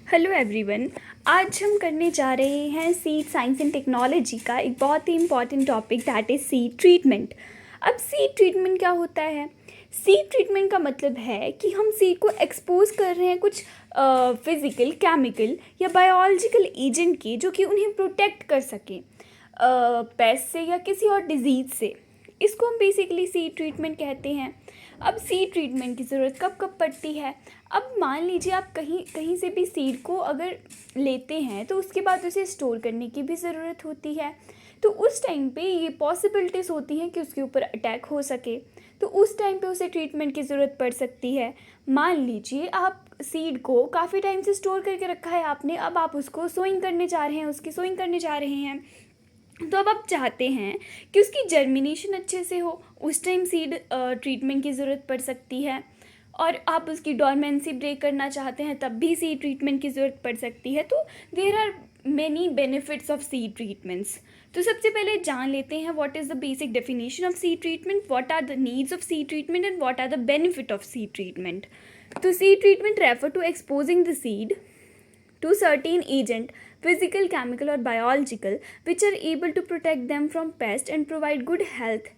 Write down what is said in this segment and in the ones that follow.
Hello everyone. आज हम करने जा रहे हैं सीड साइंस एंड टेक्नोलॉजी का एक बहुत ही important topic, that is seed treatment. अब सीड ट्रीटमेंट क्या होता है? सीड ट्रीटमेंट का मतलब है कि हम सीड को एक्सपोज कर रहे हैं कुछ फिज़िकल, केमिकल या बायोलॉजिकल एजेंट के, जो कि उन्हें प्रोटेक्ट कर सकें पेस्ट से या किसी और डिजीज़ से। इसको हम बेसिकली सीड ट्रीटमेंट कहते हैं। अब सीड ट्रीटमेंट की ज़रूरत कब कब पड़ती है? अब मान लीजिए आप कहीं से भी सीड को अगर लेते हैं तो उसके बाद उसे स्टोर करने की भी ज़रूरत होती है। तो उस टाइम पे ये पॉसिबिलिटीज़ होती हैं कि उसके ऊपर अटैक हो सके, तो उस टाइम पे उसे ट्रीटमेंट की ज़रूरत पड़ सकती है। मान लीजिए आप सीड को काफ़ी टाइम से स्टोर करके रखा है आपने, अब आप उसको सोइंग करने जा रहे हैं, उसकी सोइंग करने जा रहे हैं, तो अब आप चाहते हैं कि उसकी जर्मिनेशन अच्छे से हो, उस टाइम सीड ट्रीटमेंट की ज़रूरत पड़ सकती है। और आप उसकी डॉर्मेंसी ब्रेक करना चाहते हैं, तब भी सीड ट्रीटमेंट की ज़रूरत पड़ सकती है। तो there are many benefits of seed treatments. तो सबसे पहले जान लेते हैं what is the basic definition of seed treatment, what are the needs of seed treatment and what are the benefit of seed treatment. तो seed treatment refer to exposing the seed to certain agent, physical, chemical or biological, which are able to protect them from pest and provide good health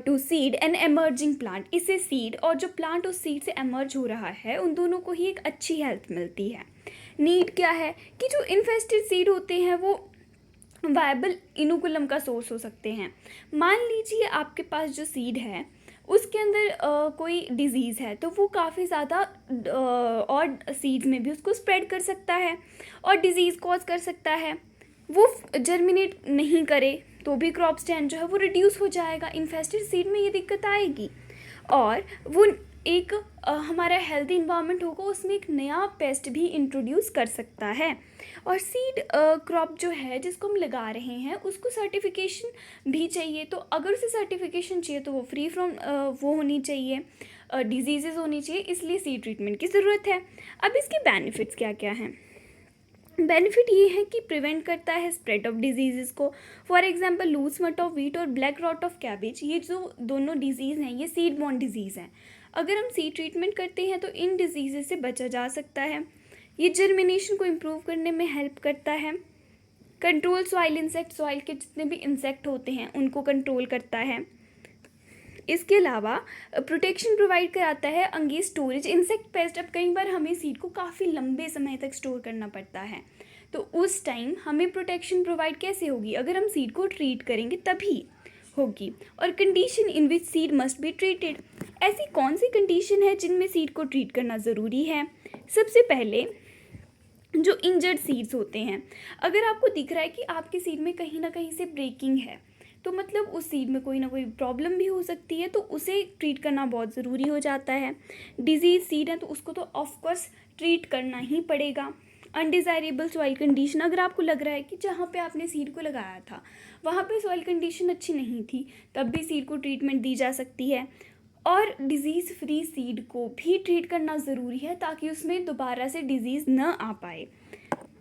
to seed and emerging plant। इससे seed और जो plant उस seed से emerge हो रहा है उन दोनों को ही एक अच्छी हेल्थ मिलती है। नीड क्या है कि जो इन्फेस्टेड सीड होते हैं वो वायबल इनोकुलम का सोर्स हो सकते हैं। मान लीजिए आपके पास जो सीड है उसके अंदर कोई डिज़ीज़ है, तो वो काफ़ी ज़्यादा और सीड्स में भी उसको स्प्रेड कर सकता है और डिज़ीज़ कॉज कर सकता है। वो जर्मिनेट नहीं करे तो भी क्रॉप स्टैंड जो है वो रिड्यूस हो जाएगा। इन्फेस्टेड सीड में ये दिक्कत आएगी और वो एक हमारा हेल्दी इन्वायरमेंट होगा, उसमें एक नया पेस्ट भी इंट्रोड्यूस कर सकता है। और सीड क्रॉप जो है जिसको हम लगा रहे हैं उसको सर्टिफिकेशन भी चाहिए। तो अगर उसे सर्टिफिकेशन चाहिए तो वो फ्री फ्रॉम वो होनी चाहिए, डिजीज़ेस होनी चाहिए, इसलिए सीड ट्रीटमेंट की ज़रूरत है। अब इसके बेनिफिट्स क्या क्या हैं? बेनिफिट ये है कि प्रिवेंट करता है स्प्रेड ऑफ डिजीज़ को। For example loose spot of wheat और ब्लैक रॉट ऑफ कैबेज, ये जो दोनों डिजीज़ हैं ये सीड बॉर्न डिजीज़ हैं। अगर हम सीड ट्रीटमेंट करते हैं तो इन डिजीज़ से बचा जा सकता है। ये जर्मिनेशन को इम्प्रूव करने में हेल्प करता है। कंट्रोल सॉइल इंसेक्ट, सॉइल के जितने भी इंसेक्ट होते हैं उनको कंट्रोल करता है। इसके अलावा प्रोटेक्शन प्रोवाइड कराता है अगेंस्ट स्टोरेज इंसेक्ट पेस्ट। अब कई बार हमें सीड को काफ़ी लंबे समय तक स्टोर करना पड़ता है, तो उस टाइम हमें प्रोटेक्शन प्रोवाइड कैसे होगी? अगर हम सीड को ट्रीट करेंगे तभी होगी। और condition in which seed must be treated, ऐसी कौन सी कंडीशन है जिनमें सीड को ट्रीट करना ज़रूरी है? सबसे पहले जो इंजर्ड सीड्स होते हैं, अगर आपको दिख रहा है कि आपके सीड में कहीं ना कहीं से ब्रेकिंग है, तो मतलब उस सीड में कोई ना कोई प्रॉब्लम भी हो सकती है, तो उसे ट्रीट करना बहुत ज़रूरी हो जाता है। डिजीज सीड है तो उसको तो ऑफकोर्स ट्रीट करना ही पड़ेगा। अनडिज़ायरेबल सॉइल कंडीशन, अगर आपको लग रहा है कि जहाँ पे आपने सीड को लगाया था वहाँ पे सॉइल कंडीशन अच्छी नहीं थी, तब भी सीड को ट्रीटमेंट दी जा सकती है। और डिज़ीज़ फ्री सीड को भी ट्रीट करना ज़रूरी है ताकि उसमें दोबारा से डिज़ीज़ न आ पाए।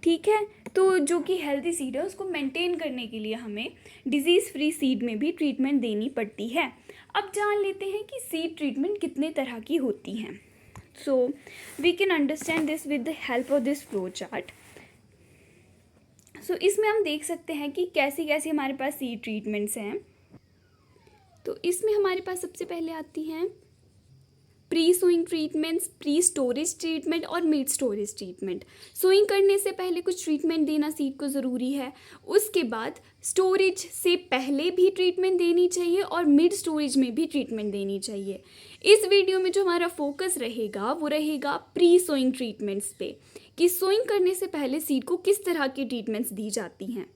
ठीक है, तो जो कि हेल्दी सीड है उसको मेंटेन करने के लिए हमें डिजीज़ फ्री सीड में भी ट्रीटमेंट देनी पड़ती है। अब जान लेते हैं कि सीड ट्रीटमेंट कितने तरह की होती हैं। So we can understand this with the help of this flow chart. So इसमें हम देख सकते हैं कि कैसी कैसी हमारे पास सीड ट्रीटमेंट्स हैं। तो इसमें हमारे पास सबसे पहले आती हैं pre sowing treatments, pre storage treatment और मिड स्टोरेज ट्रीटमेंट। सोइंग करने से पहले कुछ ट्रीटमेंट देना सीड को ज़रूरी है, उसके बाद स्टोरेज से पहले भी ट्रीटमेंट देनी चाहिए और मिड स्टोरेज में भी ट्रीटमेंट देनी चाहिए। इस वीडियो में जो हमारा फोकस रहेगा वो रहेगा प्री सोइंग ट्रीटमेंट्स पे, कि सोइंग करने से पहले सीड को किस तरह की ट्रीटमेंट्स दी जाती हैं।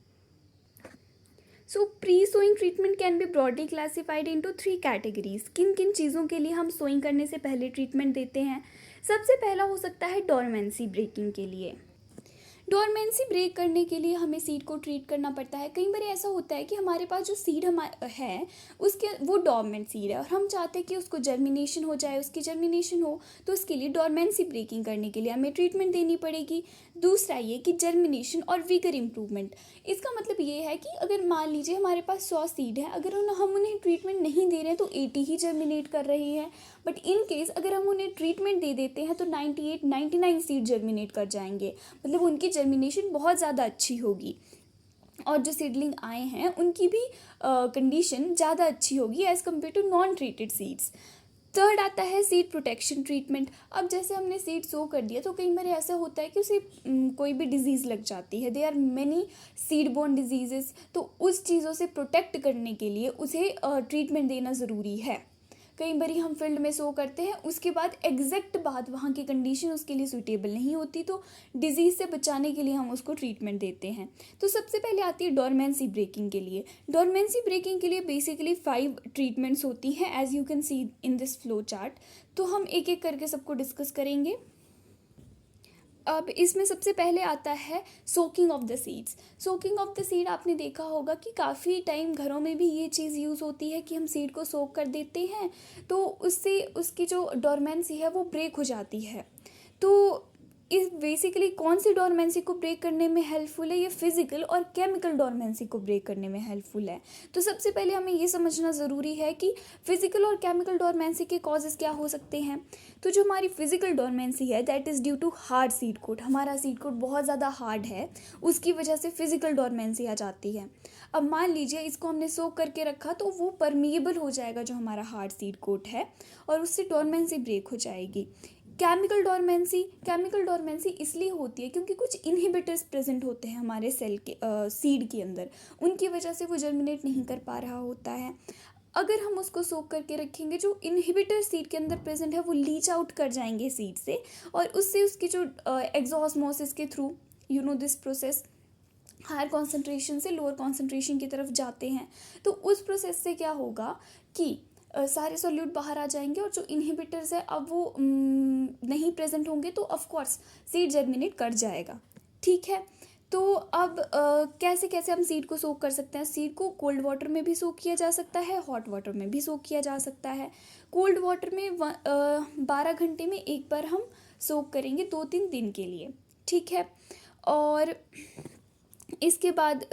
So pre sowing treatment can be broadly classified into 3 categories. किन किन चीज़ों के लिए हम सोइंग करने से पहले ट्रीटमेंट देते हैं? सबसे पहला हो सकता है डोरमेंसी ब्रेकिंग के लिए। डोरमेंसी ब्रेक करने के लिए हमें सीड को ट्रीट करना पड़ता है। कई बार ऐसा होता है कि हमारे पास जो सीड है उसके वो डोरमेंट सीड है और हम चाहते हैं कि उसको जर्मिनेशन हो जाए, उसकी जर्मिनेशन हो, तो उसके लिए डोरमेंसी ब्रेकिंग करने के लिए हमें ट्रीटमेंट देनी पड़ेगी। दूसरा ये कि जर्मिनेशन और विगर इम्प्रूवमेंट। इसका मतलब ये है कि अगर मान लीजिए हमारे पास 100 सीड है, अगर हम उन्हें ट्रीटमेंट नहीं दे रहे हैं तो 80 ही जर्मिनेट कर रही है। बट इन केस अगर हम उन्हें ट्रीटमेंट दे देते हैं तो 98-99 सीड जर्मिनेट कर जाएंगे, मतलब उनकी जर्मिनेशन बहुत ज़्यादा अच्छी होगी और जो सीडलिंग आए हैं उनकी भी कंडीशन ज़्यादा अच्छी होगी as compared to non treated seeds. Third आता है सीड प्रोटेक्शन ट्रीटमेंट। अब जैसे हमने सीड सो कर दिया तो कई बार ऐसा होता है कि उसे कोई भी डिजीज़ लग जाती है, they are many seed borne diseases, तो उस चीज़ों से प्रोटेक्ट करने के लिए उसे ट्रीटमेंट देना ज़रूरी है। कई बार हम फील्ड में सो करते हैं, उसके बाद एग्जैक्ट बात वहाँ की कंडीशन उसके लिए सूटेबल नहीं होती, तो डिजीज़ से बचाने के लिए हम उसको ट्रीटमेंट देते हैं। तो सबसे पहले आती है डोरमेंसी ब्रेकिंग के लिए। डोरमेंसी ब्रेकिंग के लिए बेसिकली 5 ट्रीटमेंट्स होती हैं as you can see in this flow chart. तो हम एक एक करके सबको डिस्कस करेंगे। अब इसमें सबसे पहले आता है soaking of the seeds. Soaking of the seed आपने देखा होगा कि काफ़ी टाइम घरों में भी ये चीज़ यूज़ होती है कि हम सीड को सोक कर देते हैं तो उससे उसकी जो डोरमेंसी है वो ब्रेक हो जाती है। तो इस बेसिकली कौन सी डोरमेंसी को ब्रेक करने में हेल्पफुल है, ये फिजिकल और केमिकल डोरमेंसी को ब्रेक करने में हेल्पफुल है। तो सबसे पहले हमें ये समझना ज़रूरी है कि फिजिकल और केमिकल डोरमेंसी के कॉजेज़ क्या हो सकते हैं। तो जो हमारी फिजिकल डोरमेंसी है that is due to hard seed coat. हमारा सीड कोट बहुत ज़्यादा हार्ड है, उसकी वजह से फिजिकल डोरमेंसी आ जाती है। अब मान लीजिए इसको हमने सोक करके रखा तो वो परमिएबल हो जाएगा जो हमारा हार्ड सीड कोट है और उससे डोरमेंसी ब्रेक हो जाएगी। केमिकल डोरमेंसी इसलिए होती है क्योंकि कुछ इनहिबिटर्स प्रेजेंट होते हैं हमारे सेल के सीड के अंदर, उनकी वजह से वो जर्मिनेट नहीं कर पा रहा होता है। अगर हम उसको सोक करके रखेंगे, जो इनहिबिटर सीड के अंदर प्रेजेंट है वो लीच आउट कर जाएंगे सीड से और उससे उसकी जो एक्सॉस्मोसिस के through you know this process higher concentration से लोअर कॉन्सेंट्रेशन की तरफ जाते हैं। तो उस प्रोसेस से क्या होगा कि सारे सॉल्यूट बाहर आ जाएंगे और जो इनहिबिटर्स है अब वो नहीं प्रेजेंट होंगे, तो ऑफ कोर्स सीड जर्मिनेट कर जाएगा। ठीक है, तो अब कैसे कैसे हम सीड को सोक कर सकते हैं। सीड को कोल्ड वाटर में भी सोक किया जा सकता है, हॉट वाटर में भी सोक किया जा सकता है। कोल्ड वाटर में 12 घंटे में एक बार हम सोक करेंगे 2-3 दिन के लिए। ठीक है, और इसके बाद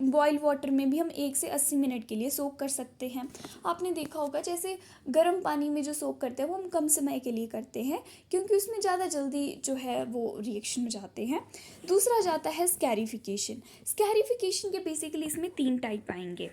बॉयल वाटर में भी हम 1 से 80 मिनट के लिए सोक कर सकते हैं। आपने देखा होगा जैसे गर्म पानी में जो सोक करते हैं वो हम कम समय के लिए करते हैं क्योंकि उसमें ज़्यादा जल्दी जो है वो रिएक्शन हो जाते हैं। दूसरा जाता है स्कैरिफिकेशन। स्कैरिफिकेशन के बेसिकली इसमें 3 टाइप आएंगे,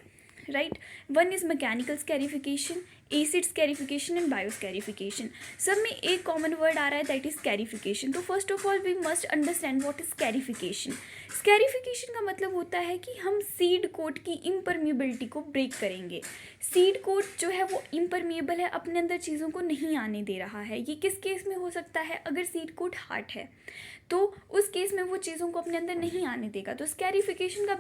right. One is mechanical scarification, acid scarification and bioscarification. सब में एक कॉमन वर्ड आ रहा है दैट इज स्कैरिफिकेशन। तो first of all we must understand what is scarification. Scarification का मतलब होता है कि हम सीड कोट की इम्परमिएबिलिटी को ब्रेक करेंगे। सीड कोट जो है वो इम्परमिएबल है, अपने अंदर चीज़ों को नहीं आने दे रहा है। ये किस केस में हो सकता है, अगर सीड कोट हार्ड है तो उस केस में वो चीज़ों को अपने अंदर नहीं आने देगा। तो स्कैरिफिकेशन का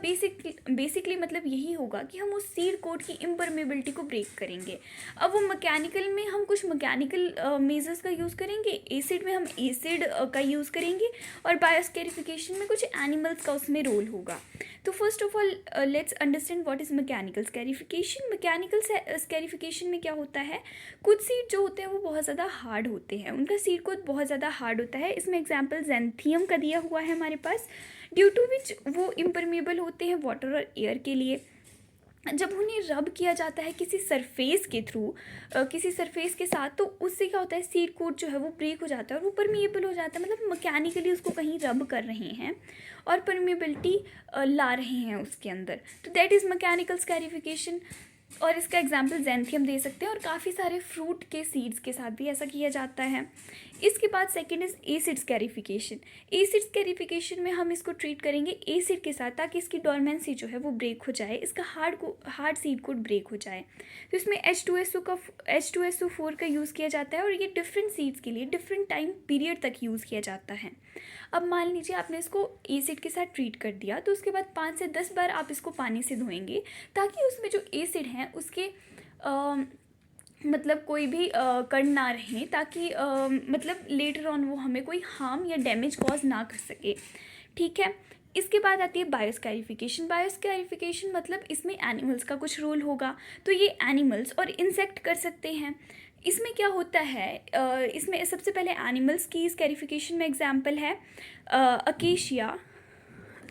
बेसिकली मतलब यही होगा कि हम उस सीड कोट की इम्परमिएबिलिटी को ब्रेक करेंगे। अब वो मैकेनिकल में हम कुछ मैकेनिकल मेजर्स का यूज़ करेंगे, एसिड में हम एसिड का यूज़ करेंगे और बायोस्कैरिफिकेशन में कुछ एनिमल्स का उसमें रोल होगा। तो first of all let's understand what is mechanical scarification. Mechanical scarification में क्या होता है, कुछ सीड जो होते हैं वो बहुत ज़्यादा हार्ड होते हैं, उनका सीड कोट बहुत ज़्यादा हार्ड होता है। इसमें एग्जाम्पल ज़ैंथियम का दिया हुआ है हमारे पास, ड्यू टू विच वो इम्परमिएबल होते हैं वाटर और एयर के लिए। जब उन्हें रब किया जाता है किसी सरफेस के थ्रू, किसी सरफेस के साथ, तो उससे क्या होता है सीड कोट जो है वो ब्रेक हो जाता है और वो परमिएबल हो जाता है। मतलब मैकेनिकली उसको कहीं रब कर रहे हैं और परमिएबिलिटी ला रहे हैं उसके अंदर, तो दैट इज़ मैकेनिकल स्कैरिफिकेशन। और इसका एग्जाम्पल ज़ैंथियम दे सकते हैं और काफ़ी सारे फ्रूट के सीड्स के साथ भी ऐसा किया जाता है। इसके बाद सेकंड इज़ एसिड स्कैरिफिकेशन। एसिड स्कैरिफिकेशन में हम इसको ट्रीट करेंगे एसिड के साथ ताकि इसकी डोरमेंसी जो है वो ब्रेक हो जाए, इसका हार्ड सीड कोट ब्रेक हो जाए। तो इसमें H2SO4 का यूज़ किया जाता है और ये डिफरेंट सीड्स के लिए डिफरेंट टाइम पीरियड तक यूज़ किया जाता है। अब मान लीजिए आपने इसको एसिड के साथ ट्रीट कर दिया, तो उसके बाद 5 से 10 बार आप इसको पानी से धोएंगे ताकि उसमें जो एसिड हैं उसके मतलब कोई भी कण ना रहें, ताकि मतलब लेटर ऑन वो हमें कोई हार्म या डैमेज कॉज ना कर सके। ठीक है, इसके बाद आती है बायोस्कैरिफिकेशन। बायोस्कैरिफिकेशन मतलब इसमें एनिमल्स का कुछ रोल होगा, तो ये एनिमल्स और इंसेक्ट कर सकते हैं। इसमें क्या होता है, इसमें सबसे पहले एनिमल्स की स्कैरिफिकेशन में एग्जाम्पल है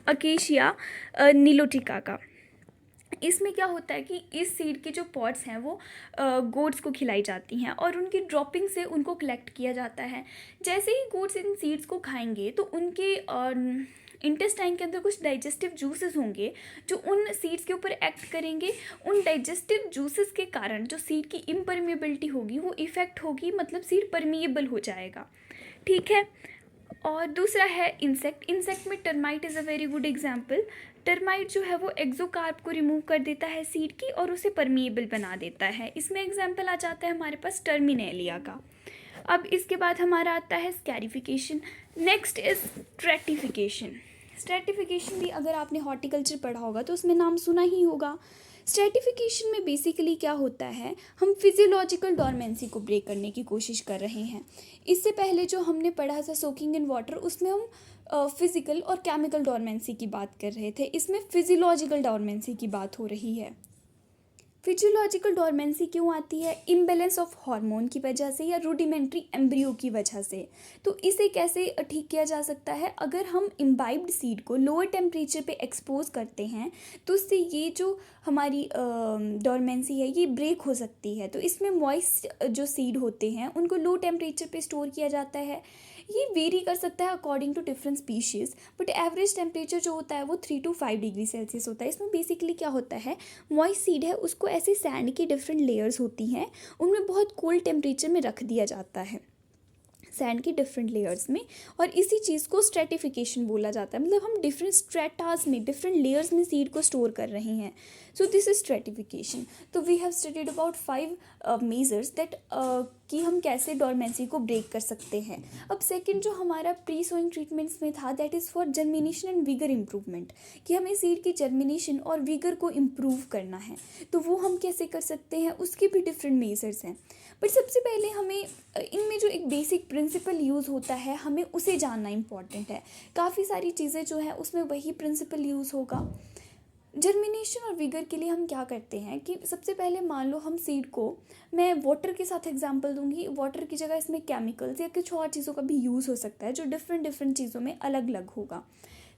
अकेशिया नीलोटिका का। इसमें क्या होता है कि इस सीड की जो पॉड्स हैं वो गोट्स को खिलाई जाती हैं और उनकी ड्रॉपिंग से उनको कलेक्ट किया जाता है। जैसे ही गोट्स इन सीड्स को खाएंगे तो उनके इंटेस्टाइन के अंदर कुछ डाइजेस्टिव जूसेस होंगे जो उन सीड्स के ऊपर एक्ट करेंगे। उन डाइजेस्टिव जूसेस के कारण जो सीड की इम्परमिएबिलिटी होगी वो इफ़ेक्ट होगी, मतलब सीड परमिएबल हो जाएगा। ठीक है। और दूसरा है इंसेक्ट। इंसेक्ट में termite is a very good example. Termite जो है वो एक्सोकार्प को रिमूव कर देता है सीड की और उसे परमिएबल बना देता है। इसमें एग्जाम्पल आ जाता है हमारे पास टर्मिनेलिया का। अब इसके बाद हमारा आता है scarification. Next is stratification. Stratification भी अगर आपने हॉर्टिकल्चर पढ़ा होगा तो उसमें नाम सुना ही होगा। स्ट्रेटिफिकेशन में बेसिकली क्या होता है, हम फिजियोलॉजिकल डॉर्मेंसी को ब्रेक करने की कोशिश कर रहे हैं। इससे पहले जो हमने पढ़ा था सोकिंग इन वाटर, उसमें हम फिजिकल और केमिकल डॉर्मेंसी की बात कर रहे थे। इसमें फिजियोलॉजिकल डॉर्मेंसी की बात हो रही है। फिजियोलॉजिकल डॉर्मेंसी क्यों आती है? इम्बैलेंस ऑफ हार्मोन की वजह से या रूडिमेंट्री एम्ब्रियो की वजह से। तो इसे कैसे ठीक किया जा सकता है? अगर हम इम्बाइब्ड सीड को लोअर टेम्परेचर पे एक्सपोज करते हैं तो इससे ये जो हमारी डॉर्मेंसी है ये ब्रेक हो सकती है। तो इसमें मॉइस्ट जो सीड होते हैं उनको लो टेम्परेचर पे स्टोर किया जाता है। ये वेरी कर सकता है according to different species, but average temperature जो होता है वो 3 to 5 डिग्री सेल्सियस होता है। इसमें बेसिकली क्या होता है, मॉइस्ट सीड है उसको ऐसे सैंड की डिफरेंट लेयर्स होती हैं, उनमें बहुत कोल्ड टेम्परेचर में रख दिया जाता है सैंड की डिफरेंट लेयर्स में, और इसी चीज़ को स्ट्रेटिफिकेशन बोला जाता है। मतलब हम डिफरेंट स्ट्रेटास में, डिफरेंट लेयर्स में सीड को स्टोर कर रहे हैं। So this is stratification. तो we have studied about 5 measures that कि हम कैसे डॉर्मेंसी को ब्रेक कर सकते हैं। अब सेकंड जो हमारा प्री सोइंग ट्रीटमेंट्स में था, that is for germination and vigour improvement, कि हमें सीड की जर्मिनेशन और विगर को इम्प्रूव करना है। तो वो हम कैसे कर सकते हैं, उसके भी डिफरेंट मेजर्स हैं। बट सबसे पहले हमें इनमें जो एक बेसिक प्रिंसिपल यूज़ होता है हमें उसे जानना इम्पॉर्टेंट है। काफ़ी सारी चीज़ें जो है उसमें वही प्रिंसिपल यूज़ होगा। जर्मिनेशन और विगर के लिए हम क्या करते हैं कि सबसे पहले मान लो हम सीड को, मैं वाटर के साथ एग्जांपल दूंगी, वाटर की जगह इसमें केमिकल्स या कुछ और चीज़ों का भी यूज़ हो सकता है जो डिफरेंट डिफरेंट चीज़ों में अलग अलग होगा।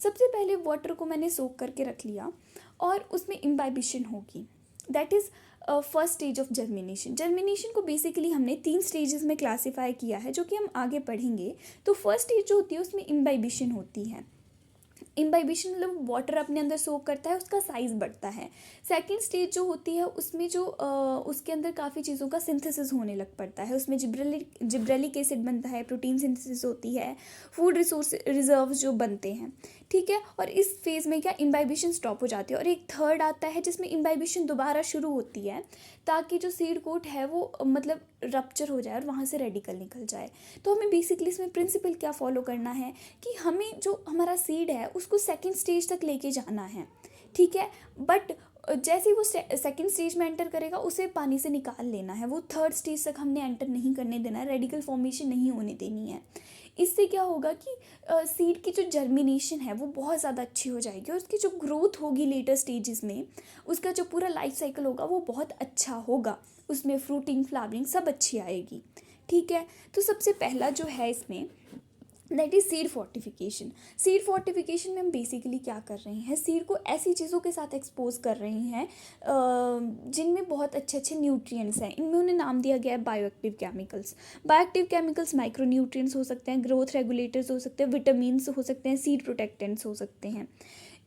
सबसे पहले वाटर को मैंने सोक करके रख लिया और उसमें इम्बाइबिशन होगी, that is first stage of germination. Germination को बेसिकली हमने 3 स्टेजेस में क्लासीफाई किया है जो कि हम आगे पढ़ेंगे। तो फर्स्ट स्टेज जो होती है उसमें इम्बाइबिशन होती है। इम्बाइबिशन मतलब वाटर अपने अंदर सोक करता है, उसका साइज़ बढ़ता है। सेकंड स्टेज जो होती है उसमें जो उसके अंदर काफ़ी चीज़ों का सिंथेसिस होने लग पड़ता है। उसमें जिब्रेलिक एसिड बनता है, प्रोटीन सिंथेसिस होती है, फूड रिसोर्स रिजर्व्स जो बनते हैं। ठीक है। और इस फेज़ में क्या इम्बाइबिशन स्टॉप हो जाती है और एक थर्ड आता है जिसमें इम्बाइबिशन दोबारा शुरू होती है ताकि जो सीड कोट है वो मतलब रप्चर हो जाए और वहाँ से रेडिकल निकल जाए। तो हमें बेसिकली इसमें प्रिंसिपल क्या फॉलो करना है कि हमें जो हमारा सीड है उसको सेकंड स्टेज तक लेके जाना है। ठीक है। बट जैसे ही वो सेकंड स्टेज में एंटर करेगा उसे पानी से निकाल लेना है, वो थर्ड स्टेज तक हमने एंटर नहीं करने देना है, रेडिकल फॉर्मेशन नहीं होने देनी है। इससे क्या होगा कि सीड की जो जर्मिनेशन है वो बहुत ज़्यादा अच्छी हो जाएगी और उसकी जो ग्रोथ होगी लेटर स्टेजेस में, उसका जो पूरा लाइफ साइकिल होगा वो बहुत अच्छा होगा, उसमें फ्रूटिंग फ्लावरिंग सब अच्छी आएगी। ठीक है। तो सबसे पहला जो है इसमें that is seed fortification. Seed fortification में हम बेसिकली क्या कर रहे हैं, सीड को ऐसी चीज़ों के साथ एक्सपोज कर रहे हैं जिनमें बहुत अच्छे अच्छे न्यूट्रिएंट्स हैं। इनमें उन्हें नाम दिया गया है bioactive chemicals. Bioactive chemicals micro nutrients हो सकते हैं, ग्रोथ रेगुलेटर्स हो सकते हैं, विटामिन्स हो सकते हैं, सीड प्रोटेक्टेंट्स हो सकते हैं।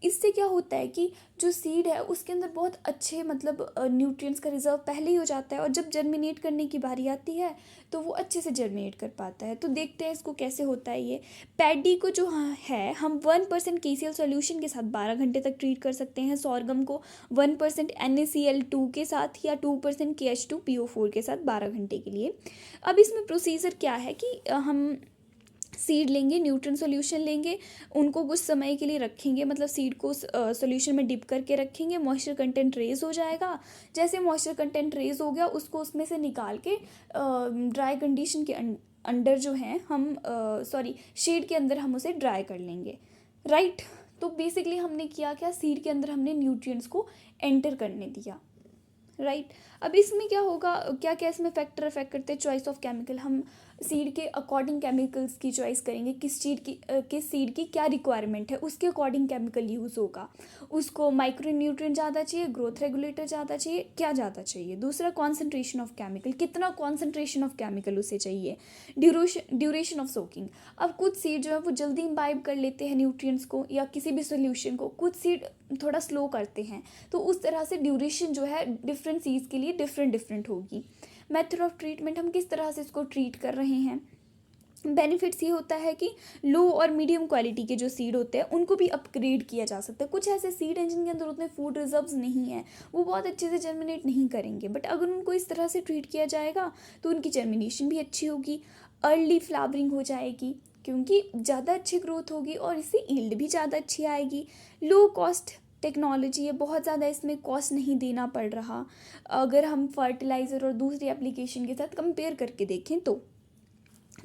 इससे क्या होता है कि जो सीड है उसके अंदर बहुत अच्छे मतलब न्यूट्रिएंट्स का रिजर्व पहले ही हो जाता है और जब जर्मिनेट करने की बारी आती है तो वो अच्छे से जर्मिनेट कर पाता है। तो देखते हैं इसको कैसे होता है ये। पैडी को जो है हम 1% KCl सॉल्यूशन के साथ 12 घंटे तक ट्रीट कर सकते हैं। सॉर्गम को 1% NaCl2 के साथ या 2% KH2PO4 के साथ 12 घंटे के लिए। अब इसमें प्रोसीजर क्या है कि हम सीड लेंगे, न्यूट्रिएंट सॉल्यूशन लेंगे, उनको कुछ समय के लिए रखेंगे, मतलब सीड को सॉल्यूशन में डिप करके रखेंगे, मॉइस्चर कंटेंट रेज हो जाएगा। जैसे मॉइस्चर कंटेंट रेज हो गया उसको उसमें से निकाल के ड्राई कंडीशन के अंडर जो है हम शेड के अंदर हम उसे ड्राई कर लेंगे। राइट। तो बेसिकली हमने किया क्या, सीड के अंदर हमने न्यूट्रिएंट्स को एंटर करने दिया। राइट। अब इसमें क्या होगा, क्या क्या इसमें फैक्टर अफेक्ट करते हैं, चॉइस ऑफ केमिकल। हम सीड के अकॉर्डिंग केमिकल्स की चॉइस करेंगे, किस सीड की क्या रिक्वायरमेंट है, उसके अकॉर्डिंग केमिकल यूज़ होगा। उसको माइक्रो न्यूट्रिएंट ज़्यादा चाहिए, ग्रोथ रेगुलेटर ज़्यादा चाहिए, क्या ज़्यादा चाहिए। दूसरा कॉन्सेंट्रेशन ऑफ केमिकल, कितना कॉन्सेंट्रेशन ऑफ केमिकल उसे चाहिए। ड्यूरेशन ऑफ सोकिंग, अब कुछ सीड जो है वो जल्दी इम्बाइब कर लेते हैं न्यूट्रिएंट्स को या किसी भी सोल्यूशन को, कुछ सीड थोड़ा स्लो करते हैं। तो उस तरह से ड्यूरेशन जो है डिफरेंट सीड्स के लिए डिफरेंट होगी। मेथड ऑफ ट्रीटमेंट, हम किस तरह से इसको ट्रीट कर रहे हैं। बेनिफिट्स ये होता है कि लो और मीडियम क्वालिटी के जो सीड होते हैं उनको भी अपग्रेड किया जा सकता है। कुछ ऐसे सीड हैं जिनके अंदर उतने फूड रिजर्व्स नहीं हैं, वो बहुत अच्छे से जर्मिनेट नहीं करेंगे, बट अगर उनको इस तरह से ट्रीट किया जाएगा तो उनकी जर्मिनेशन भी अच्छी होगी, अर्ली फ्लावरिंग हो जाएगी क्योंकि ज़्यादा अच्छी ग्रोथ होगी और इससे ईल्ड भी ज़्यादा अच्छी आएगी। लो कॉस्ट टेक्नोलॉजी है, बहुत ज़्यादा इसमें कॉस्ट नहीं देना पड़ रहा अगर हम फर्टिलाइज़र और दूसरी एप्लीकेशन के साथ कंपेयर करके देखें तो।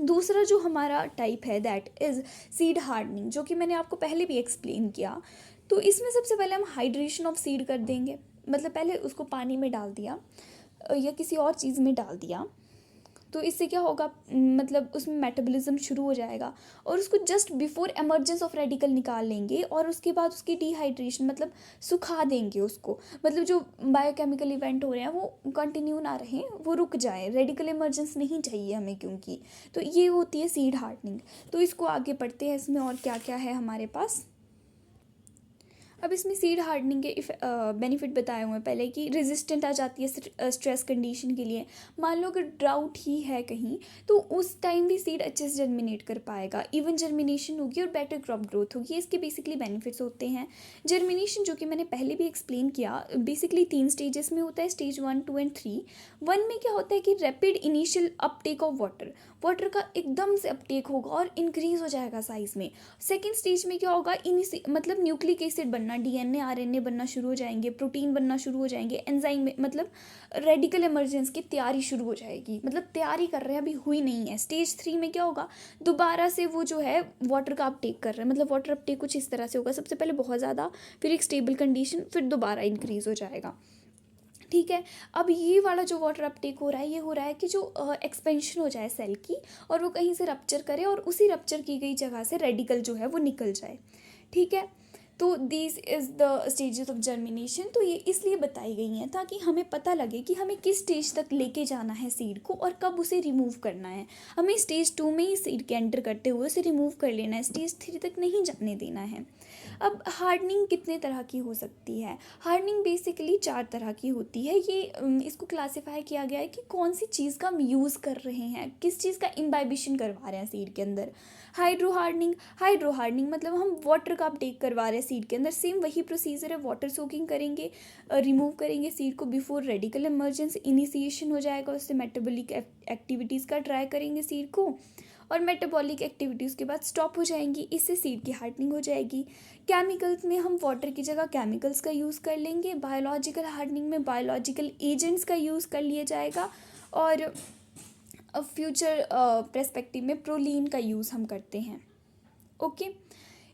दूसरा जो हमारा टाइप है दैट इज़ सीड हार्डनिंग, जो कि मैंने आपको पहले भी एक्सप्लेन किया। तो इसमें सबसे पहले हम हाइड्रेशन ऑफ सीड कर देंगे, मतलब पहले उसको पानी में डाल दिया या किसी और चीज़ में डाल दिया, तो इससे क्या होगा, मतलब उसमें मेटाबॉलिज्म शुरू हो जाएगा और उसको just before emergence of radical निकाल लेंगे और उसके बाद उसकी डिहाइड्रेशन मतलब सुखा देंगे उसको, मतलब जो बायोकेमिकल इवेंट हो रहे हैं वो कंटिन्यू ना रहें, वो रुक जाए, रेडिकल इमर्जेंस नहीं चाहिए हमें क्योंकि। तो ये होती है सीड हार्डनिंग। तो इसको आगे पढ़ते हैं, इसमें और क्या क्या है हमारे पास। अब इसमें सीड हार्डनिंग के बेनिफिट बताए हुए हैं पहले कि रेजिस्टेंट आ जाती है स्ट्रेस कंडीशन के लिए। मान लो अगर ड्राउट ही है कहीं तो उस टाइम भी सीड अच्छे से जर्मिनेट कर पाएगा, इवन जर्मिनेशन होगी और बेटर क्रॉप ग्रोथ होगी। इसके बेसिकली बेनिफिट्स होते हैं। जर्मिनेशन जो कि मैंने पहले भी एक्सप्लेन किया, बेसिकली 3 स्टेजेस में होता है, स्टेज 1, 2 एंड 3। 1 में क्या होता है कि rapid initial Uptake of water का एकदम से अपटेक होगा और इंक्रीज हो जाएगा साइज में। सेकेंड स्टेज में क्या होगा, मतलब न्यूक्लिक एसिड बनना, डीएनए आरएनए बनना शुरू हो जाएंगे, प्रोटीन बनना शुरू हो जाएंगे, एंजाइम में मतलब रेडिकल इमर्जेंस की तैयारी शुरू हो जाएगी, मतलब तैयारी कर रहे हैं, अभी हुई नहीं है। स्टेज 3 में क्या होगा, दोबारा से वो जो है वाटर का अपटेक कर रहे हैं, मतलब वाटर अपटेक कुछ इस तरह से होगा, सबसे पहले बहुत ज़्यादा, फिर एक स्टेबल कंडीशन, फिर दोबारा इंक्रीज हो जाएगा। ठीक है। अब ये वाला जो वाटर अपटेक हो रहा है, ये हो रहा है कि जो एक्सपेंशन हो जाए सेल की और वो कहीं से रप्चर करे और उसी रप्चर की गई जगह से रेडिकल जो है वो निकल जाए। ठीक है। तो this is the stages of germination. तो ये इसलिए बताई गई हैं ताकि हमें पता लगे कि हमें किस स्टेज तक लेके जाना है सीड को और कब उसे रिमूव करना है। हमें स्टेज 2 में ही सीड के एंटर करते हुए उसे रिमूव कर लेना है, स्टेज 3 तक नहीं जाने देना है। अब हार्डनिंग कितने तरह की हो सकती है। हार्डनिंग बेसिकली 4 तरह की होती है। ये इसको क्लासिफाई किया गया है कि कौन सी चीज़ का हम यूज़ कर रहे हैं, किस चीज़ का इम्बाइबिशन करवा रहे हैं सीड के अंदर। हाइड्रो हार्डनिंग मतलब हम वाटर का अपटेक करवा रहे हैं सीड के अंदर, सेम वही प्रोसीजर है, वाटर सोकिंग करेंगे, रिमूव करेंगे सीड को बिफोर रेडिकल इमर्जेंस इनिशिएशन हो जाएगा, उससे मेटाबॉलिक एक्टिविटीज़ का ट्राई करेंगे सीड को और मेटाबॉलिक एक्टिविटीज़ के बाद स्टॉप हो जाएंगी, इससे सीड की हार्डनिंग हो जाएगी। केमिकल्स में हम वाटर की जगह केमिकल्स का यूज़ कर लेंगे। बायोलॉजिकल हार्डनिंग में बायोलॉजिकल एजेंट्स का यूज़ कर लिया जाएगा और फ्यूचर पर्सपेक्टिव में प्रोलीन का यूज़ हम करते हैं। ओके।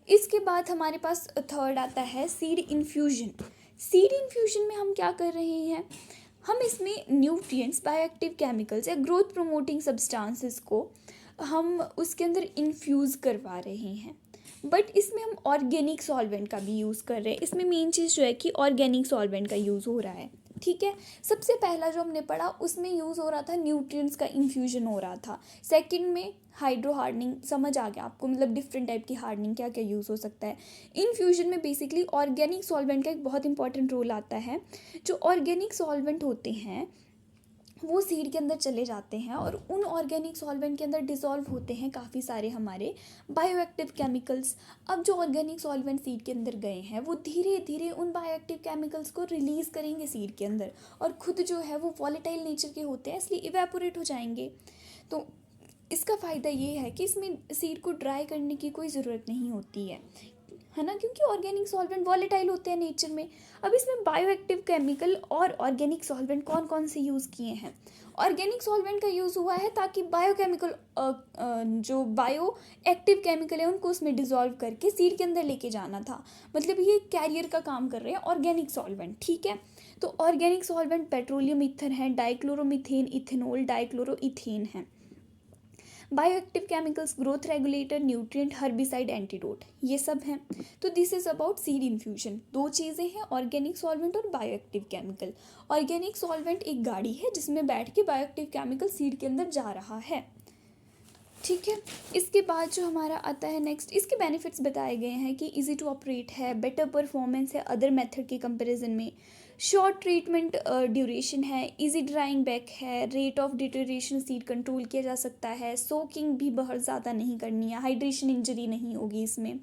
इसके बाद हमारे पास थर्ड आता है सीड इन्फ्यूजन। सीड इन्फ्यूजन में हम क्या कर रहे हैं, हम इसमें न्यूट्रिएंट्स, बायोएक्टिव केमिकल्स या ग्रोथ प्रोमोटिंग सब्सटेंसेस को हम उसके अंदर इन्फ्यूज़ करवा रहे हैं, बट इसमें हम ऑर्गेनिक सॉल्वेंट का भी यूज़ कर रहे हैं। इसमें मेन चीज़ जो है कि ऑर्गेनिक सॉल्वेंट का यूज़ हो रहा है। ठीक है। सबसे पहला जो हमने पढ़ा उसमें यूज़ हो रहा था न्यूट्रिएंट्स का इन्फ्यूजन हो रहा था। सेकंड में हाइड्रो हार्डनिंग, समझ आ गया आपको, मतलब डिफरेंट टाइप की हार्डनिंग क्या क्या यूज़ हो सकता है। इन्फ्यूजन में बेसिकली ऑर्गेनिक सॉल्वेंट का एक बहुत इंपॉर्टेंट रोल आता है। जो ऑर्गेनिक सॉल्वेंट होते हैं वो सीड के अंदर चले जाते हैं और उन ऑर्गेनिक सॉल्वेंट के अंदर डिसॉल्व होते हैं काफ़ी सारे हमारे बायोएक्टिव केमिकल्स। अब जो ऑर्गेनिक सॉल्वेंट सीड के अंदर गए हैं वो धीरे धीरे उन बायोएक्टिव केमिकल्स को रिलीज़ करेंगे सीड के अंदर और ख़ुद जो है वो वॉलेटाइल नेचर के होते हैं, इसलिए इवेपोरेट हो जाएंगे। तो इसका फ़ायदा ये है कि इसमें सीड को ड्राई करने की कोई ज़रूरत नहीं होती है ना, क्योंकि ऑर्गेनिक सॉल्वेंट वॉलेटाइल होते हैं नेचर में। अब इसमें बायोएक्टिव केमिकल और ऑर्गेनिक सॉल्वेंट कौन कौन से यूज़ किए हैं। ऑर्गेनिक सॉल्वेंट का यूज़ हुआ है ताकि बायोकेमिकल जो बायो एक्टिव केमिकल है उनको उसमें डिज़ोल्व करके सीड के अंदर लेके जाना था, मतलब ये कैरियर का काम कर रहे हैं ऑर्गेनिक सॉल्वेंट। ठीक है। तो ऑर्गेनिक सॉल्वेंट पेट्रोलियम ईथर है, डाइक्लोरोमीथेन, इथेनॉल, डाइक्लोरोइथेन है। Bio active chemicals, growth regulator, nutrient, herbicide, antidote, ये सब हैं। तो this is about seed infusion. दो चीज़ें हैं, ऑर्गेनिक सॉल्वेंट और bio active chemical. Organic solvent एक गाड़ी है जिसमें बैठ के बायो एक्टिव केमिकल सीड के अंदर जा रहा है। ठीक है, इसके बाद जो हमारा आता है नेक्स्ट, इसके बेनिफिट्स बताए गए हैं कि इजी टू ऑपरेट है, बेटर परफॉर्मेंस है अदर मेथड के कंपैरिजन में, शॉर्ट ट्रीटमेंट ड्यूरेशन है, इजी ड्राइंग बैक है, rate of deterioration seed control किया जा सकता है, सोकिंग भी बहुत ज़्यादा नहीं करनी है, हाइड्रेशन इंजरी नहीं होगी इसमें,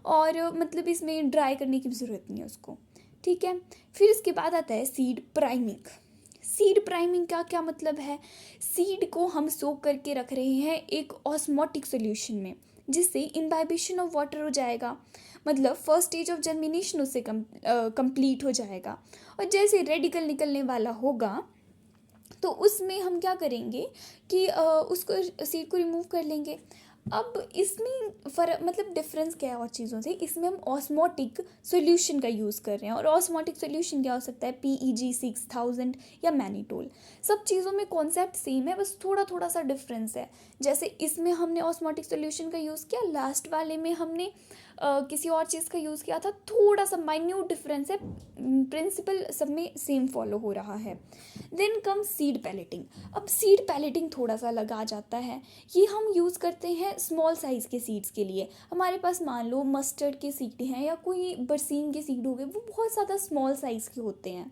और मतलब इसमें ड्राई करने की भी ज़रूरत नहीं है उसको। ठीक है, फिर इसके बाद आता है सीड प्राइमिंग। सीड प्राइमिंग का क्या मतलब है? सीड को हम सोक करके रख रहे हैं एक ऑस्मोटिक सॉल्यूशन में, जिससे इम्बाइबिशन ऑफ वाटर हो जाएगा, मतलब फर्स्ट स्टेज ऑफ जर्मिनेशन उससे कंप्लीट हो जाएगा। और जैसे रेडिकल निकलने वाला होगा तो उसमें हम क्या करेंगे कि उसको सीड को रिमूव कर लेंगे। अब इसमें फ़र्क मतलब डिफरेंस क्या है और चीज़ों से, इसमें हम ऑस्मोटिक सॉल्यूशन का यूज़ कर रहे हैं, और ऑस्मोटिक सॉल्यूशन क्या हो सकता है, PEG 6000 या मैनीटोल। सब चीज़ों में कॉन्सेप्ट सेम है, बस थोड़ा थोड़ा सा डिफरेंस है। जैसे इसमें हमने ऑस्मोटिक सॉल्यूशन का यूज़ किया, लास्ट वाले में हमने किसी और चीज़ का यूज़ किया था, थोड़ा सा माइन्यूट डिफरेंस है, प्रिंसिपल सब में सेम फॉलो हो रहा है। Then come seed pelleting. अब सीड पैलेटिंग थोड़ा सा अलग आ जाता है, ये हम यूज़ करते हैं स्मॉल साइज़ के सीड्स के लिए। हमारे पास मान लो मस्टर्ड के सीड हैं या कोई बरसीम के सीड हो गए, वो बहुत ज़्यादा स्मॉल साइज़ के होते हैं,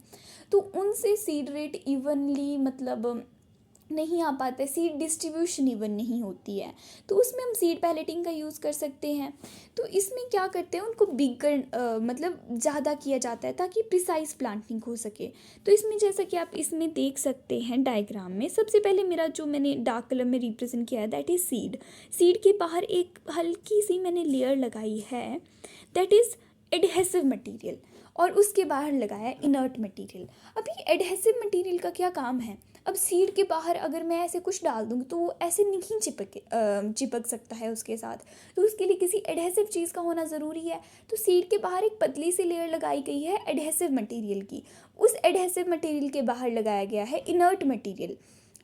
तो उनसे सीड रेट इवनली मतलब नहीं आ पाते, सीड डिस्ट्रीब्यूशन इवन नहीं होती है, तो उसमें हम सीड पैलेटिंग का यूज़ कर सकते हैं। तो इसमें क्या करते हैं, उनको बिग कर मतलब ज़्यादा किया जाता है ताकि प्रिसाइज प्लांटिंग हो सके। तो इसमें जैसा कि आप इसमें देख सकते हैं डायग्राम में, सबसे पहले मेरा जो मैंने डार्क कलर में रिप्रेजेंट किया है दैट इज़ सीड। सीड के बाहर एक हल्की सी मैंने लेयर लगाई है दैट इज़ एडहेसिव मटीरियल, और उसके बाहर लगाया है इनर्ट मटीरियल। अभी एडहेसिव मटीरियल का क्या काम है? अब सीड के बाहर अगर मैं ऐसे कुछ डाल दूँगी तो वो ऐसे नहीं चिपक सकता है उसके साथ, तो उसके लिए किसी एडहेसिव चीज़ का होना ज़रूरी है। तो सीड के बाहर एक पतली सी लेयर लगाई गई है एडहेसिव मटेरियल की, उस एडहेसिव मटेरियल के बाहर लगाया गया है इनर्ट मटेरियल।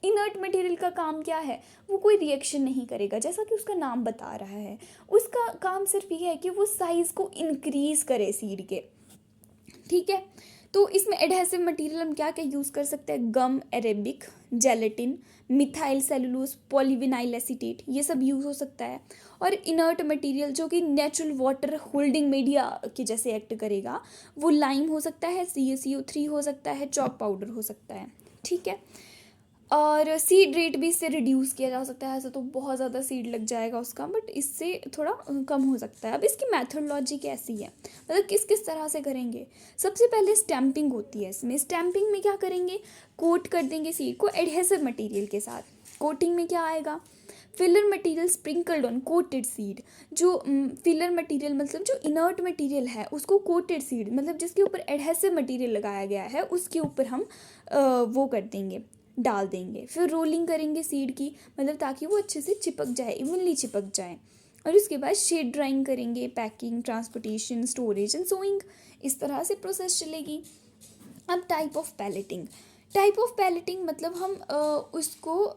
इनर्ट मटेरियल का काम क्या है? वो कोई रिएक्शन नहीं करेगा, जैसा कि उसका नाम बता रहा है। उसका काम सिर्फ ये है कि वो साइज़ को इंक्रीज़ करे सीड के। ठीक है, तो इसमें एडहेसिव मटेरियल हम क्या क्या यूज़ कर सकते हैं, gum, arabic, gelatin, methyl cellulose, polyvinyl acetate, ये सब यूज़ हो सकता है। और इनर्ट मटेरियल जो कि नेचुरल वाटर होल्डिंग मीडिया के जैसे एक्ट करेगा, वो लाइम हो सकता है, CaCO3 हो सकता है, चॉक पाउडर हो सकता है। ठीक है, और सीड रेट भी इससे रिड्यूस किया जा सकता है। ऐसा तो बहुत ज़्यादा सीड लग जाएगा उसका, बट इससे थोड़ा कम हो सकता है। अब इसकी मैथडोलॉजी कैसी है, मतलब किस किस तरह से करेंगे? सबसे पहले स्टैंपिंग होती है इसमें। स्टैंपिंग में क्या करेंगे, कोट कर देंगे सीड को एडहेसिव मटेरियल के साथ। कोटिंग में क्या आएगा, filler material sprinkled on coated seed. जो फिलर मटेरियल मतलब जो इनर्ट मटेरियल है उसको कोटेड सीड मतलब जिसके ऊपर एडहेसिव मटेरियल लगाया गया है उसके ऊपर हम वो कर देंगे, डाल देंगे। फिर रोलिंग करेंगे सीड की, मतलब ताकि वो अच्छे से चिपक जाए, इवनली चिपक जाए। और उसके बाद शेड ड्राइंग करेंगे, packing, transportation, storage and sowing, इस तरह से प्रोसेस चलेगी। अब type of pelleting. Type of pelleting मतलब हम उसको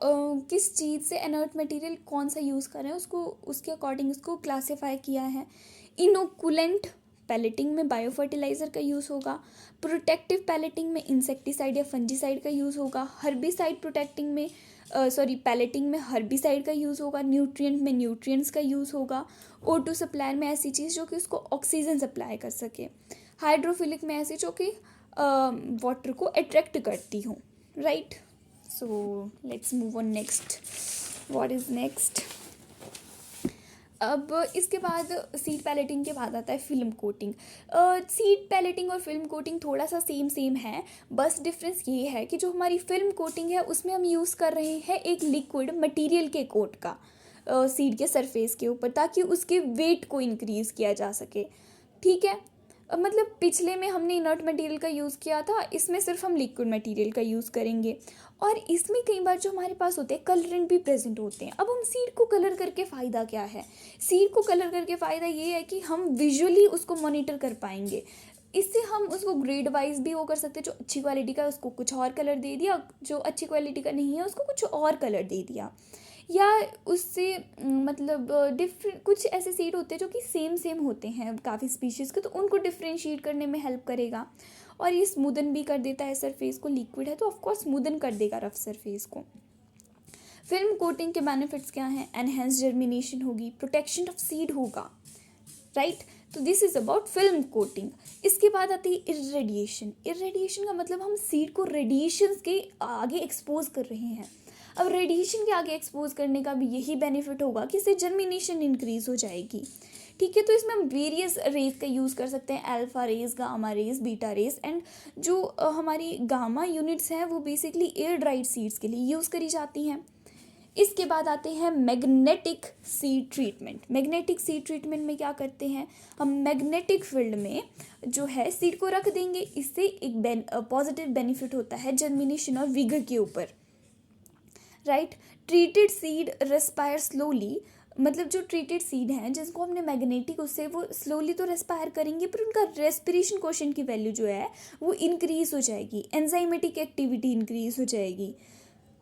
किस चीज़ से, इनर्ट मटेरियल कौन सा यूज़ कर रहे हैं उसको, उसके अकॉर्डिंग उसको क्लासीफाई किया है। इनोकुलेंट पैलेटिंग में बायो फर्टिलाइज़र का यूज़ होगा। प्रोटेक्टिव पैलेटिंग में इंसेक्टिसाइड या फंजीसाइड का यूज़ होगा। हर्बिसाइड प्रोटेक्टिंग में पैलेटिंग में हर्बिसाइड का यूज़ होगा। न्यूट्रिएंट में न्यूट्रिएंट्स का यूज़ होगा। O2 सप्लायर में ऐसी चीज़ जो कि उसको ऑक्सीजन सप्लाई कर सके। हाइड्रोफिलिक में ऐसी जो कि वाटर को अट्रैक्ट करती हूँ, right. So let's move on next, what is next. अब इसके बाद सीड पैलेटिंग के बाद आता है फिल्म कोटिंग। सीड पैलेटिंग और फिल्म कोटिंग थोड़ा सा सेम है, बस डिफरेंस ये है कि जो हमारी फिल्म कोटिंग है उसमें हम यूज़ कर रहे हैं एक लिक्विड मटेरियल के कोट का सीड के सरफेस के ऊपर, ताकि उसके वेट को इंक्रीज़ किया जा सके। ठीक है, मतलब पिछले में हमने इनर्ट मटेरियल का यूज़ किया था, इसमें सिर्फ हम लिक्विड मटेरियल का यूज़ करेंगे। और इसमें कई बार जो हमारे पास होते हैं कलरेंट भी प्रेजेंट होते हैं। अब हम सीड को कलर करके फ़ायदा क्या है? सीड को कलर करके फ़ायदा ये है कि हम विजुअली उसको मॉनिटर कर पाएंगे। इससे हम उसको ग्रेड वाइज भी वो कर सकते हैं, जो अच्छी क्वालिटी का है उसको कुछ और कलर दे दिया, जो अच्छी क्वालिटी का नहीं है उसको कुछ और कलर दे दिया। या उससे मतलब डिफरेंट कुछ ऐसे सीड होते हैं जो कि सेम होते हैं काफ़ी स्पीशीज़ के, तो उनको डिफ्रेंशिएट करने में हेल्प करेगा। और ये स्मूदन भी कर देता है सरफेस को, लिक्विड है तो ऑफकोर्स स्मूदन कर देगा रफ सरफेस को। फिल्म कोटिंग के बेनिफिट्स क्या हैं? एनहेंस जर्मिनेशन होगी, प्रोटेक्शन ऑफ सीड होगा, राइट। तो this is about film coating. इसके बाद आती है इरेडिएशन। इरेडिएशन का मतलब हम सीड को रेडिएशन के आगे एक्सपोज कर रहे हैं। अब रेडिएशन के आगे एक्सपोज करने का भी यही बेनिफिट होगा कि इससे जर्मिनेशन इंक्रीज हो जाएगी, ठीक है। तो इसमें हम वेरियस रेज का यूज़ कर सकते हैं, alpha rays, gamma rays, beta rays. And जो हमारी गामा यूनिट्स हैं वो बेसिकली एयर ड्राइड सीड्स के लिए यूज़ करी जाती हैं। इसके बाद आते हैं magnetic seed treatment. Magnetic seed treatment में क्या करते हैं, हम मैग्नेटिक फील्ड में जो है सीड को रख देंगे। इससे एक पॉजिटिव बेनिफिट होता है जर्मिनेशन और विगर के ऊपर, right. Treated seed respire slowly, मतलब जो ट्रीटेड सीड हैं जिसको हमने मैग्नेटिक, उससे वो स्लोली तो रेस्पायर करेंगे पर उनका रेस्पिरेशन क्वोशिएंट की वैल्यू जो है वो इंक्रीज़ हो जाएगी, एंजाइमेटिक एक्टिविटी इंक्रीज़ हो जाएगी।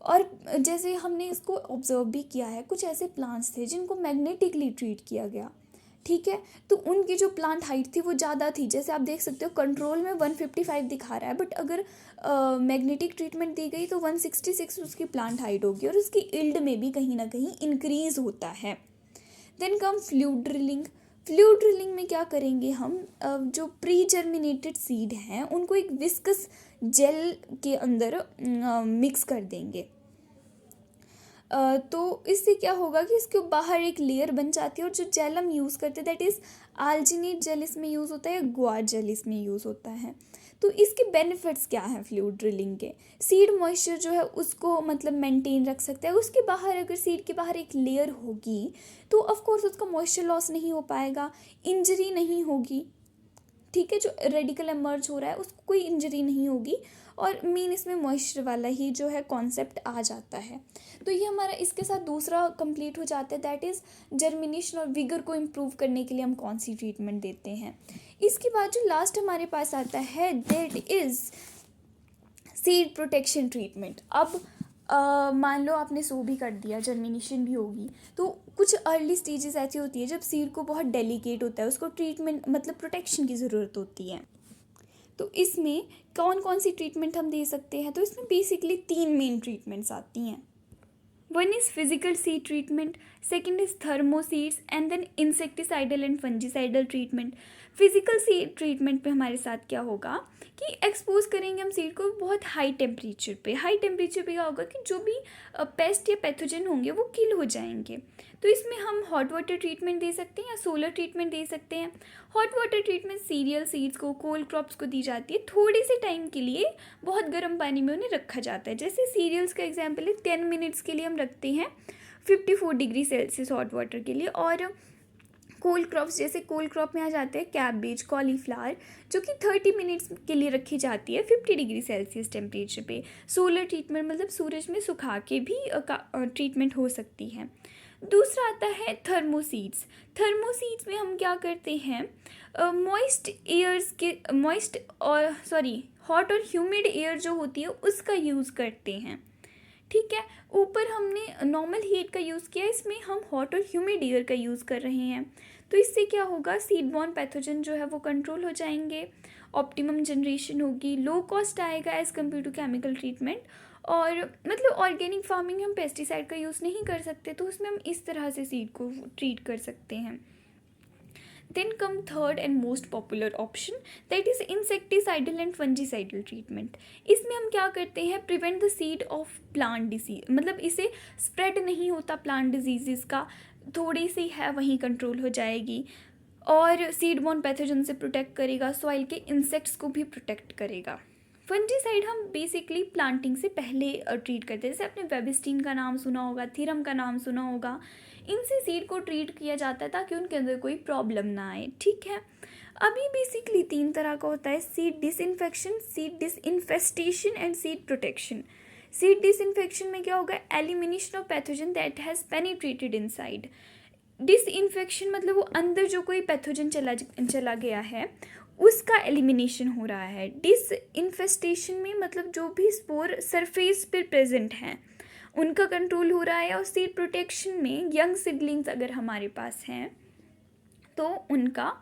और जैसे हमने इसको ऑब्जर्व भी किया है, कुछ ऐसे प्लांट्स थे जिनको मैग्नेटिकली ट्रीट किया गया, ठीक है, तो उनकी जो प्लांट हाइट थी वो ज़्यादा थी। जैसे आप देख सकते हो कंट्रोल में 155 दिखा रहा है, बट अगर मैग्नेटिक ट्रीटमेंट दी गई तो 166 उसकी प्लांट हाइट होगी और उसकी इल्ड में भी कहीं ना कहीं इंक्रीज़ होता है। Then come fluid drilling. Fluid drilling में क्या करेंगे हम, जो प्री जर्मिनेटेड सीड हैं उनको एक विस्कस जेल के अंदर मिक्स कर देंगे। तो इससे क्या होगा कि इसके बाहर एक लेयर बन जाती है और जो जेल हम यूज़ करते हैं दैट इज़ आल्जिनेट जेल इसमें यूज़ होता है, गुआर जेल इसमें यूज़ होता है। तो इसके बेनिफिट्स क्या हैं फ्लूइड ड्रिलिंग के? सीड मॉइस्चर जो है उसको मतलब मेंटेन रख सकता है। उसके बाहर अगर सीड के बाहर एक लेयर होगी तो ऑफ कोर्स उसका मॉइस्चर लॉस नहीं हो पाएगा, इंजरी नहीं होगी, ठीक है। जो रेडिकल एमर्ज हो रहा है उसको कोई इंजरी नहीं होगी और मेन इसमें मॉइस्चर वाला ही जो है कॉन्सेप्ट आ जाता है। तो ये हमारा इसके साथ दूसरा कंप्लीट हो जाता है, दैट इज़ जर्मिनेशन और विगर को इम्प्रूव करने के लिए हम कौन सी ट्रीटमेंट देते हैं। इसके बाद जो लास्ट हमारे पास आता है that is seed protection treatment. अब मान लो आपने सो भी कर दिया, जर्मिनेशन भी होगी, तो कुछ अर्ली स्टेजेस ऐसी होती है जब सीड को बहुत डेलिकेट होता है, उसको ट्रीटमेंट मतलब प्रोटेक्शन की ज़रूरत होती है। तो इसमें कौन कौन सी ट्रीटमेंट हम दे सकते हैं, तो इसमें बेसिकली 3 मेन ट्रीटमेंट्स आती हैं। One is physical seed treatment, second is thermo seeds and then insecticidal and fungicidal treatment. Physical seed treatment पे हमारे साथ क्या होगा कि एक्सपोज करेंगे हम सीड को बहुत हाई टेम्परेचर पे। हाई टेम्परेचर पे क्या होगा कि जो भी पेस्ट या पैथोजन होंगे वो किल हो जाएंगे। तो इसमें हम हॉट वाटर ट्रीटमेंट दे सकते हैं या सोलर ट्रीटमेंट दे सकते हैं। Hot water treatment serial seeds को, कोल क्रॉप्स को दी जाती है थोड़े से टाइम के लिए, बहुत गर्म पानी में उन्हें रखा जाता है। जैसे सीरियल्स का एग्जाम्पल है, 10 मिनट्स के लिए हम रखते हैं 54 डिग्री सेल्सियस हॉट वाटर के लिए। और कोल क्रॉप्स, जैसे कोल क्रॉप में आ जाते हैं कैबेज, कॉलीफ्लावर, जो कि 30 मिनट्स के लिए रखी जाती है 50 डिग्री सेल्सियस टेम्परेचर पे। सोलर ट्रीटमेंट मतलब सूरज में सुखा के भी ट्रीटमेंट हो सकती है। दूसरा आता है थर्मोसीड्स। थर्मोसीड्स में हम क्या करते हैं, हॉट और ह्यूमिड एयर जो होती है उसका यूज़ करते हैं, ठीक है। ऊपर हमने नॉर्मल हीट का यूज़ किया, इसमें हम हॉट और ह्यूमिड एयर का यूज़ कर रहे हैं। तो इससे क्या होगा, सीड बॉर्न पैथोजन जो है वो कंट्रोल हो जाएंगे, ऑप्टिमम जनरेशन होगी, लो कॉस्ट आएगा as compared to chemical treatment. और मतलब ऑर्गेनिक फार्मिंग हम पेस्टिसाइड का यूज़ नहीं कर सकते, तो उसमें हम इस तरह से सीड को ट्रीट कर सकते हैं। Then come third and most popular option, that is insecticidal and fungicidal treatment. इसमें हम क्या करते हैं, prevent the seed of plant disease, मतलब इसे spread नहीं होता plant diseases का, थोड़ी सी है वहीं कंट्रोल हो जाएगी और सीड बॉर्न पैथोजन से प्रोटेक्ट करेगा, सॉइल के इंसेक्ट्स को भी प्रोटेक्ट करेगा। फंजीसाइड हम बेसिकली प्लांटिंग से पहले ट्रीट करते हैं, जैसे आपने वेबिस्टीन का नाम सुना होगा, थीरम का नाम सुना होगा। इनसे सीड को ट्रीट किया जाता है ताकि उनके अंदर कोई प्रॉब्लम ना आए, ठीक है। अभी बेसिकली 3 तरह का होता है, seed disinfection, seed disinfestation and seed protection. Seed disinfection में क्या होगा, elimination of pathogen that has penetrated inside. Disinfection मतलब वो अंदर जो कोई पैथोजन चला गया है उसका एलिमिनेशन हो रहा है। डिसइंफेस्टेशन में मतलब जो भी स्पोर सरफेस पर प्रेजेंट हैं उनका कंट्रोल हो रहा है। और सीड प्रोटेक्शन में यंग सीडलिंग्स अगर हमारे पास हैं तो उनका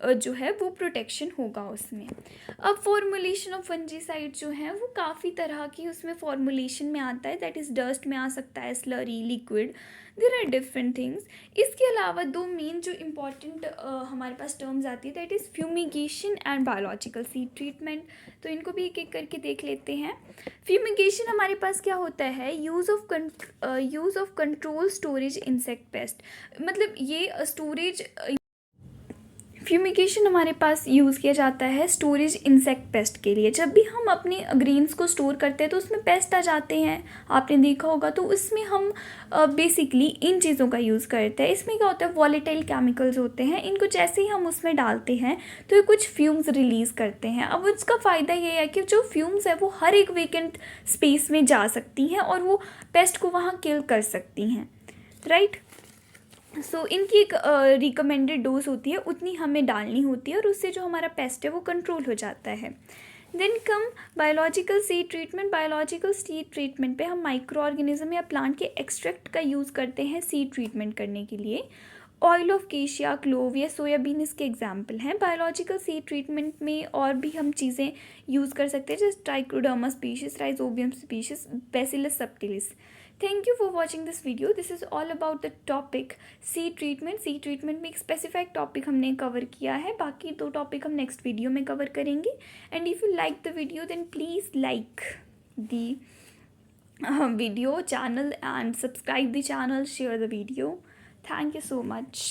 जो है वो प्रोटेक्शन होगा उसमें। अब फॉर्मुलेशन ऑफ फंजीसाइड जो है वो काफ़ी तरह की उसमें फॉर्मुलेशन में आता है, दैट इज़ डस्ट में आ सकता है, slurry, liquid, there are different things. इसके अलावा दो मेन जो इम्पॉर्टेंट हमारे पास टर्म्स आती है, that is fumigation and biological seed treatment. तो इनको भी एक एक करके देख लेते हैं। फ्यूमिगेशन हमारे पास क्या होता है, use of control storage insect pest, मतलब ये स्टोरेज फ्यूमिगेशन हमारे पास यूज़ किया जाता है स्टोरेज इंसेक्ट पेस्ट के लिए। जब भी हम अपने ग्रेन्स को स्टोर करते हैं तो उसमें पेस्ट आ जाते हैं, आपने देखा होगा, तो उसमें हम बेसिकली इन चीज़ों का यूज़ करते हैं। इसमें क्या होता है, वॉलेटाइल केमिकल्स होते हैं, इनको जैसे ही हम उसमें डालते हैं तो ये कुछ फ्यूम्स रिलीज़ करते हैं। अब उसका फ़ायदा ये है कि जो फ्यूम्स है वो हर एक वेकेंट स्पेस में जा सकती हैं और वो पेस्ट को वहाँ किल कर सकती हैं, राइट। सो इनकी एक रिकमेंडेड डोज होती है, उतनी हमें डालनी होती है और उससे जो हमारा पेस्ट है वो कंट्रोल हो जाता है। Then come biological seed treatment. Biological seed treatment पे हम माइक्रो ऑर्गेनिज्म या प्लांट के एक्सट्रैक्ट का यूज़ करते हैं सीड ट्रीटमेंट करने के लिए। ऑयल ऑफ केशिया, क्लोव या सोयाबीन इसके एग्जाम्पल हैं। बायोलॉजिकल सीड ट्रीटमेंट में और भी हम चीज़ें यूज़ कर सकते हैं, जैसे trichoderma species, rhizobium species, bacillus subtilis. Thank you for watching this video. This is all about the topic seed treatment. Seed treatment में एक स्पेसिफाइक टॉपिक हमने कवर किया है, बाकी दो टॉपिक हम नेक्स्ट वीडियो में कवर करेंगे। And if you like the video then please like the video channel and subscribe the channel, share the video. Thank you so much.